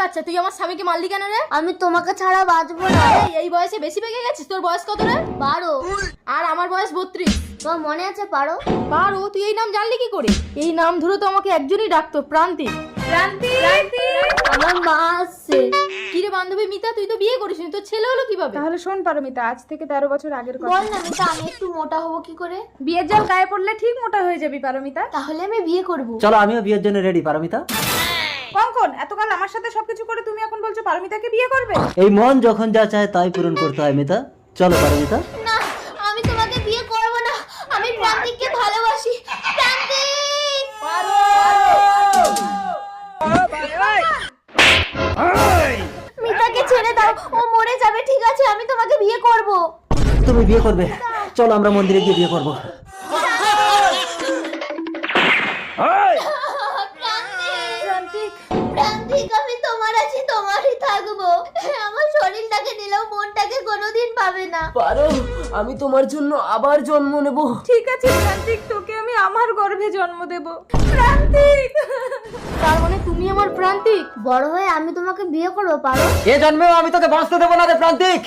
বাচ্চা, তুই আমার স্বামীকে মারলি কেন রে? আমি তোমাকে ছাড়া বাঁচবো না। এই বয়সে বেশি পেকে গেছিস। তোর বয়স কত রে? 12। আর আমার বয়স 32। তোমার মনে আছে পারো? পারো? তুই এই নাম জানলি কি করে? এই নাম ধরে তো আমাকে একজনই ডাকতো, প্রান্তিক। আমার মা আসছে। কি রে বান্ধবী মিতা, তুই তো বিয়ে করিসনি, তোর ছেলে হলো কিভাবে? তাহলে শোন পারমিতা, আজ থেকে 13 বছর আগের কথা। বল না মিতা, আমি একটু মোটা হব কি করে? বিয়ের জল গায়ে পড়লে ঠিক মোটা হয়ে যাবি পারমিতা। তাহলে আমি বিয়ে করব। চলো আমিও বিয়ের জন্য রেডি পারমিতা। কঙ্কন, এতকাল আমার সাথে সবকিছু করে তুমি এখন বলছো পারমিতাকে বিয়ে করবে? এই মন যখন যা চায় তাই পূরণ করতে হয় মিতা। চলো পারমিতা। না, আমি তোমাকে বিয়ে করব না। আমি প্রান্তিককে ভালোবাসি। প্রান্তিক! মিতাকে ছেড়ে দাও, ও মরে যাবে। ঠিক আছে, আমি তোমাকে বিয়ে করব। তুমি বিয়ে করবে? চলো আমরা মন্দিরে গিয়ে বিয়ে করবো। প্রান্তিক, আমি তোমার আছি, তোমারই থাকবো। আমার শরীরটাকে নিলেও মনটাকে কোনোদিন পাবে না। পারো, আমি তোমার জন্য আবার জন্ম নেব। ঠিক আছে প্রান্তিক, তোকে আমি আমার গর্ভে জন্ম দেব। প্রান্তিক! তার মানে তুমি আমার প্রান্তিক? বড় হয়ে আমি তোমাকে বিয়ে করবো, পারো? এ জন্মেও আমি তোকে বাঁচতে দেবো না রে প্রান্তিক।